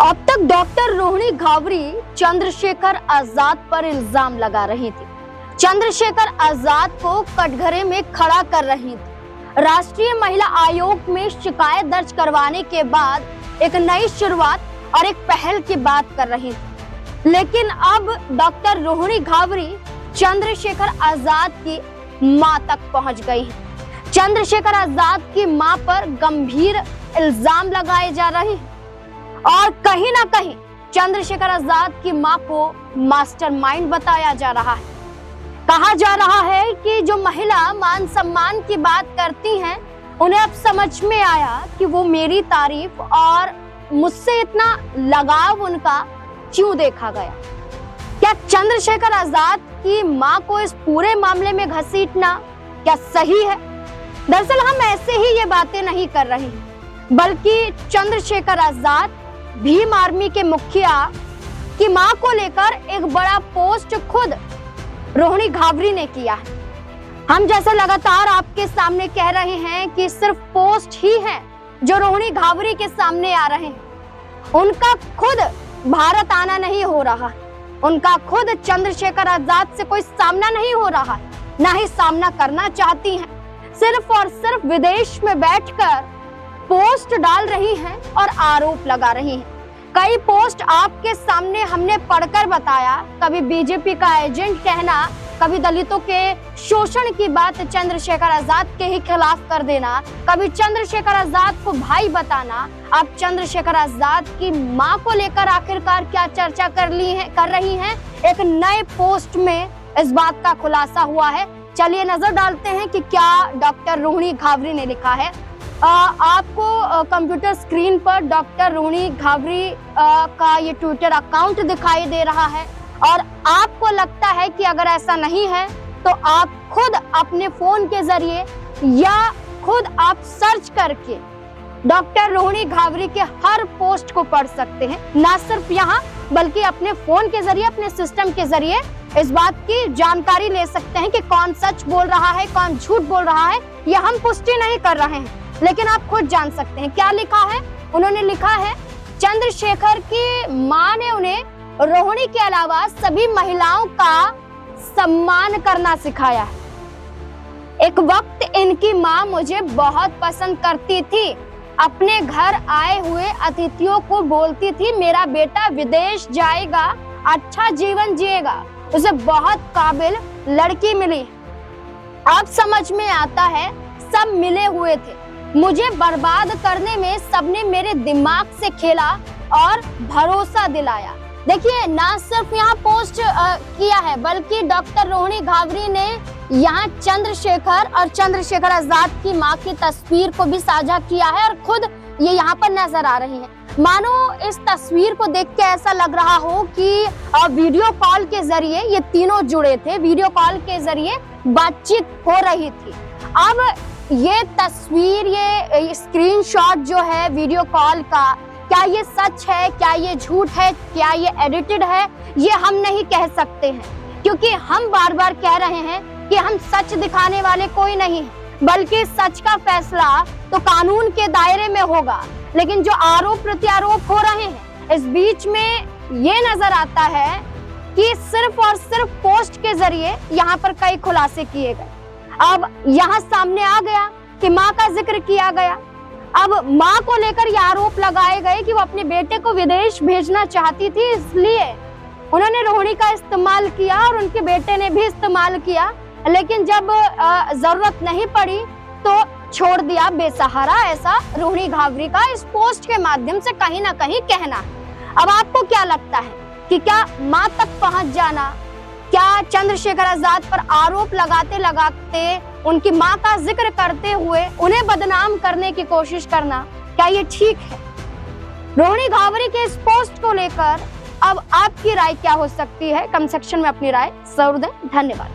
अब तक डॉक्टर रोहिणी घावरी चंद्रशेखर आजाद पर इल्जाम लगा रही थी। चंद्रशेखर आजाद को कटघरे में खड़ा कर रही थी। राष्ट्रीय महिला आयोग में शिकायत दर्ज करवाने के बाद एक नई शुरुआत और एक पहल की बात कर रही थी। लेकिन अब डॉक्टर रोहिणी घावरी चंद्रशेखर आजाद की मां तक पहुंच गई है। चंद्रशेखर आजाद की मां पर गंभीर इल्जाम लगाए जा रहे हैं और कहीं ना कहीं चंद्रशेखर आजाद की मां को मास्टरमाइंड बताया जा रहा है। कहा जा रहा है कि जो महिला मान सम्मान की बात करती हैं, उन्हें अब समझ में आया कि वो मेरी तारीफ और मुझसे इतना लगाव उनका क्यों देखा गया। क्या चंद्रशेखर आजाद की मां को इस पूरे मामले में घसीटना क्या सही है? दरअसल हम ऐसे ही ये बातें नहीं कर रहे हैं, बल्कि चंद्रशेखर आजाद भीम आर्मी के मुखिया की मां को लेकर एक बड़ा पोस्ट खुद रोहिणी घावरी ने किया है। हम जैसा लगातार आपके सामने कह रहे हैं कि सिर्फ पोस्ट ही हैं जो रोहिणी घावरी के सामने आ रहे हैं। उनका खुद भारत आना नहीं हो रहा है, उनका खुद चंद्रशेखर आजाद से कोई सामना नहीं हो रहा है, ना ही सामना करना चाहती हैं। सिर्फ और सिर्फ विदेश में बैठकर पोस्ट डाल रही हैं और आरोप लगा रही हैं। कई पोस्ट आपके सामने हमने पढ़कर बताया, कभी बीजेपी का एजेंट कहना, कभी दलितों के शोषण की बात चंद्रशेखर आजाद के ही खिलाफ कर देना, कभी चंद्रशेखर आजाद को भाई बताना। अब चंद्रशेखर आजाद की मां को लेकर आखिरकार क्या चर्चा कर रही हैं? एक नए पोस्ट में इस बात का खुलासा हुआ है। चलिए नजर डालते हैं कि क्या डॉक्टर रोहिणी घावरी ने लिखा है। आपको कंप्यूटर स्क्रीन पर डॉक्टर रोहिणी घावरी का ये ट्विटर अकाउंट दिखाई दे रहा है और आपको लगता है कि अगर ऐसा नहीं है तो आप खुद अपने फोन के जरिए या खुद आप सर्च करके डॉक्टर रोहिणी घावरी के हर पोस्ट को पढ़ सकते हैं। ना सिर्फ यहाँ बल्कि अपने फोन के जरिए, अपने सिस्टम के जरिए इस बात की जानकारी ले सकते हैं कि कौन सच बोल रहा है, कौन झूठ बोल रहा है। ये हम पुष्टि नहीं कर रहे हैं, लेकिन आप खुद जान सकते हैं। क्या लिखा है? उन्होंने लिखा है, चंद्रशेखर की मां ने उन्हें रोहिणी के अलावा सभी महिलाओं का सम्मान करना सिखाया है। एक वक्त इनकी मां मुझे बहुत पसंद करती थी। अपने घर आए हुए अतिथियों को बोलती थी, मेरा बेटा विदेश जाएगा, अच्छा जीवन जिएगा, उसे बहुत काबिल लड़की मिली। अब समझ में आता है, सब मिले हुए थे, मुझे बर्बाद करने में सबने मेरे दिमाग से खेला और भरोसा दिलाया। देखिए, ना सिर्फ यहाँ पोस्ट किया है, बल्कि डॉक्टर रोहिणी घावरी ने यहाँ चंद्रशेखर और चंद्रशेखर आजाद की मां की तस्वीर को भी साझा किया है और खुद ये यहाँ पर नजर आ रही है। मानो इस तस्वीर को देख के ऐसा लग रहा हो कि वीडियो कॉल के जरिए ये तीनों जुड़े थे, वीडियो कॉल के जरिए बातचीत हो रही थी। अब ये तस्वीर, ये स्क्रीनशॉट जो है वीडियो कॉल का, क्या ये सच है, क्या ये झूठ है, क्या ये एडिटेड है, ये हम नहीं कह सकते हैं, क्योंकि हम बार बार कह रहे हैं कि हम सच दिखाने वाले कोई नहीं है, बल्कि सच का फैसला तो कानून के दायरे में होगा। लेकिन जो आरोप प्रत्यारोप हो रहे हैं, इस बीच में ये नजर आता है कि सिर्फ और सिर्फ पोस्ट के जरिए यहाँ पर कई खुलासे किए गए। अब यहाँ सामने आ गया कि माँ का जिक्र किया गया। अब माँ को लेकर ये आरोप लगाए गए कि वो अपने बेटे को विदेश भेजना चाहती थी, इसलिए उन्होंने रोहिणी का इस्तेमाल किया और उनके बेटे ने भी इस्तेमाल किया। लेकिन जब जरूरत नहीं पड़ी तो छोड़ दिया बेसहारा, ऐसा रोहिणी घावरी का इस पोस्ट के माध्यम से कहीं ना कहीं कहना है। अब आपको क्या लगता है कि क्या माँ तक पहुंच जाना, क्या चंद्रशेखर आजाद पर आरोप लगाते लगाते उनकी मां का जिक्र करते हुए उन्हें बदनाम करने की कोशिश करना, क्या ये ठीक है? रोहिणी घावरी के इस पोस्ट को लेकर अब आपकी राय क्या हो सकती है? कमेंट सेक्शन में अपनी राय जरूर दें। धन्यवाद।